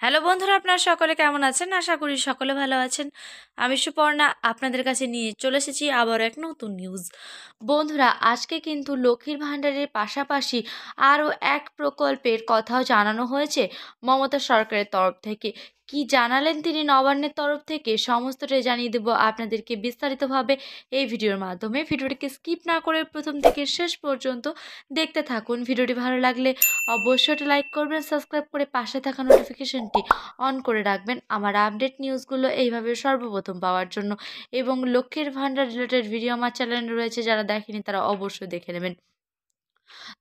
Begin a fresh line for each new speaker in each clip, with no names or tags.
Hello বন্ধুরা, আপনারা সকলে কেমন আছেন? আশা করি সকলে ভালো আছেন। আমি সুপর্ণা আপনাদের কাছে নিয়ে চলে এসেছি আবার এক নতুন নিউজ। বন্ধুরা, আজকে কিন্তু লক্ষ্মীর ভাণ্ডারের পাশাপাশি আরও এক প্রকল্পের কথাও জানানো হয়েছে মমতা সরকারের তরফ থেকে। কি জানালেন তিনি নবান্নের তরফ থেকে সমস্তটাই জানিয়ে দেবো আপনাদেরকে বিস্তারিতভাবে এই ভিডিওর মাধ্যমে। ভিডিওটিকে স্কিপ না করে প্রথম থেকে শেষ পর্যন্ত দেখতে থাকুন। ভিডিওটি ভালো লাগলে অবশ্যই লাইক করবেন, সাবস্ক্রাইব করে পাশে থাকা নোটিফিকেশনটি অন করে রাখবেন আমার আপডেট নিউজগুলো এইভাবে সর্বপ্রথম পাওয়ার জন্য। এবং লক্ষ্মীর ভাণ্ডার রিলেটেড ভিডিও আমার চ্যানেলে রয়েছে, যারা দেখেনি তারা অবশ্যই দেখে নেবেন।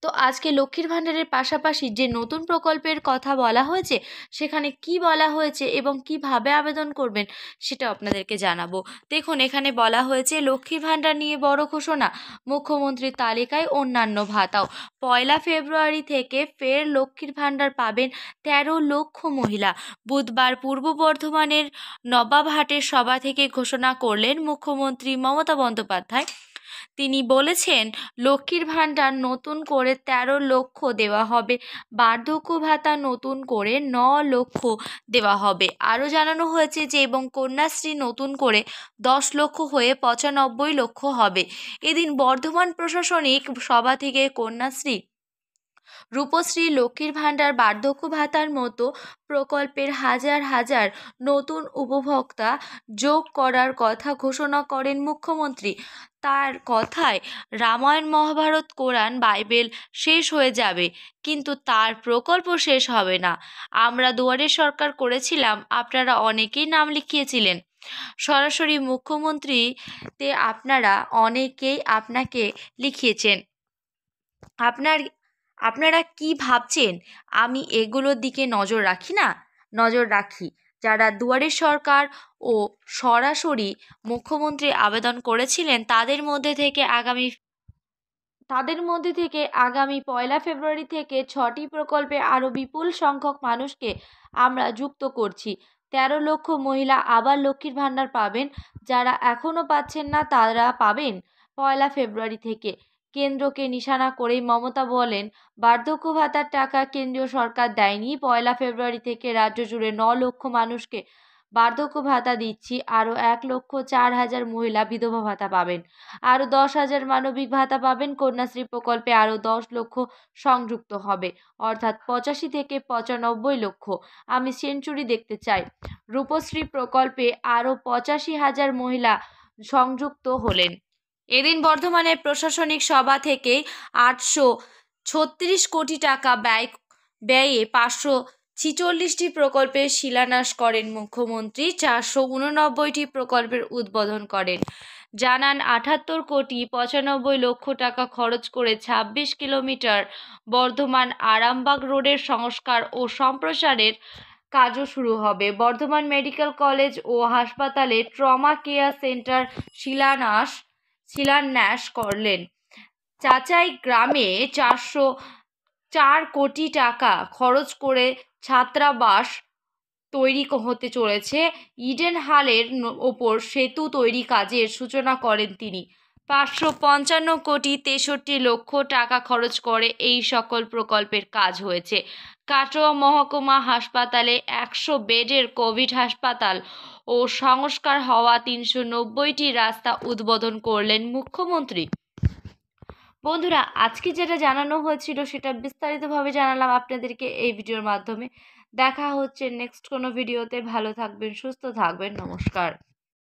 তো আজকে লক্ষ্মীর ভাণ্ডারের পাশাপাশি যে নতুন প্রকল্পের কথা বলা হয়েছে, সেখানে কি বলা হয়েছে এবং কিভাবে আবেদন করবেন সেটা আপনাদেরকে জানাবো। দেখুন, এখানে বলা হয়েছে লক্ষ্মীর ভাণ্ডার নিয়ে বড় ঘোষণা, মুখ্যমন্ত্রীর তালিকায় অন্যান্য ভাতাও। 1 ফেব্রুয়ারি থেকে ফের লক্ষ্মীর ভাণ্ডার পাবেন 13 লক্ষ মহিলা। বুধবার পূর্ব বর্ধমানের নবাবহাটের সভা থেকে ঘোষণা করলেন মুখ্যমন্ত্রী মমতা বন্দ্যোপাধ্যায়। তিনি বলেছেন, লক্ষ্মীর ভাণ্ডার নতুন করে 13 লক্ষ দেওয়া হবে, বার্ধক্য ভাতা নতুন করে 9 লক্ষ দেওয়া হবে। আরও জানানো হয়েছে যে এবং কন্যাশ্রী নতুন করে 10 লক্ষ হয়ে 95 লক্ষ হবে। এদিন বর্ধমান প্রশাসনিক সভা থেকে কন্যাশ্রী, রূপশ্রী, লক্ষ্মীর ভাণ্ডার, বার্ধক্য ভাতার মতো প্রকল্পের হাজার হাজার নতুন উপভোক্তা যোগ করার কথা ঘোষণা করেন মুখ্যমন্ত্রী। তার কথায়, রামায়ণ, মহাভারত, কোরআন, বাইবেল শেষ হয়ে যাবে, কিন্তু তার প্রকল্প শেষ হবে না। আমরা দুয়ারে সরকার করেছিলাম, আপনারা অনেকেই নাম লিখিয়েছিলেন। সরাসরি মুখ্যমন্ত্রীতে আপনারা অনেকেই আপনাকে লিখিয়েছেন। আপনারা কি ভাবছেন আমি এগুলোর দিকে নজর রাখি না? নজর রাখি। যারা দুয়ারে সরকার ও সরাসরি মুখ্যমন্ত্রী আবেদন করেছিলেন, তাদের মধ্যে থেকে আগামী 1 ফেব্রুয়ারি থেকে 6টি প্রকল্পে আরও বিপুল সংখ্যক মানুষকে আমরা যুক্ত করছি। 13 লক্ষ মহিলা আবার লক্ষ্মীর ভাণ্ডার পাবেন। যারা এখনও পাচ্ছেন না, তারা পাবেন 1 ফেব্রুয়ারি থেকে। কেন্দ্রকে নিশানা করেই মমতা বলেন, বার্ধক্য ভাতার টাকা কেন্দ্রীয় সরকার দেয়নি। 1 ফেব্রুয়ারি থেকে রাজ্য জুড়ে 9 লক্ষ মানুষকে বার্ধক্য ভাতা দিচ্ছি। আরও 1,04,000 মহিলা বিধবা ভাতা পাবেন। আরও 10,000 মানবিক ভাতা পাবেন। কন্যাশ্রী প্রকল্পে আরও 10 লক্ষ সংযুক্ত হবে, অর্থাৎ 85 থেকে 95 লক্ষ। আমি সেঞ্চুরি দেখতে চাই। রূপশ্রী প্রকল্পে আরও 85,000 মহিলা সংযুক্ত হলেন। এদিন বর্ধমানের প্রশাসনিক সভা থেকে 836 কোটি টাকা ব্যয়ে 546টি প্রকল্পের শিলান্যাস করেন মুখ্যমন্ত্রী। 489টি প্রকল্পের উদ্বোধন করেন। জানান, 78 কোটি 95 লক্ষ টাকা খরচ করে 26 কিলোমিটার বর্ধমান আরামবাগ রোডের সংস্কার ও সম্প্রসারের কাজও শুরু হবে। বর্ধমান মেডিকেল কলেজ ও হাসপাতালে ট্রমা কেয়ার সেন্টার শিলান্যাস করলেন। চাচাই গ্রামে 404 কোটি টাকা খরচ করে ছাত্রাবাস তৈরি হতে চলেছে। ইডেন হলের ওপর সেতু তৈরি কাজের সূচনা করেন তিনি। 555 কোটি 63 লক্ষ টাকা খরচ করে এই সকল প্রকল্পের কাজ হয়েছে। কাটোয়া মহকুমা হাসপাতালে 100 বেডের কোভিড হাসপাতাল ও সংস্কার হওয়া 390টি রাস্তা উদ্বোধন করলেন মুখ্যমন্ত্রী। বন্ধুরা, আজকে যেটা জানানো হয়েছিল সেটা বিস্তারিতভাবে জানালাম আপনাদেরকে এই ভিডিওর মাধ্যমে। দেখা হচ্ছে নেক্সট কোনো ভিডিওতে। ভালো থাকবেন, সুস্থ থাকবেন। নমস্কার।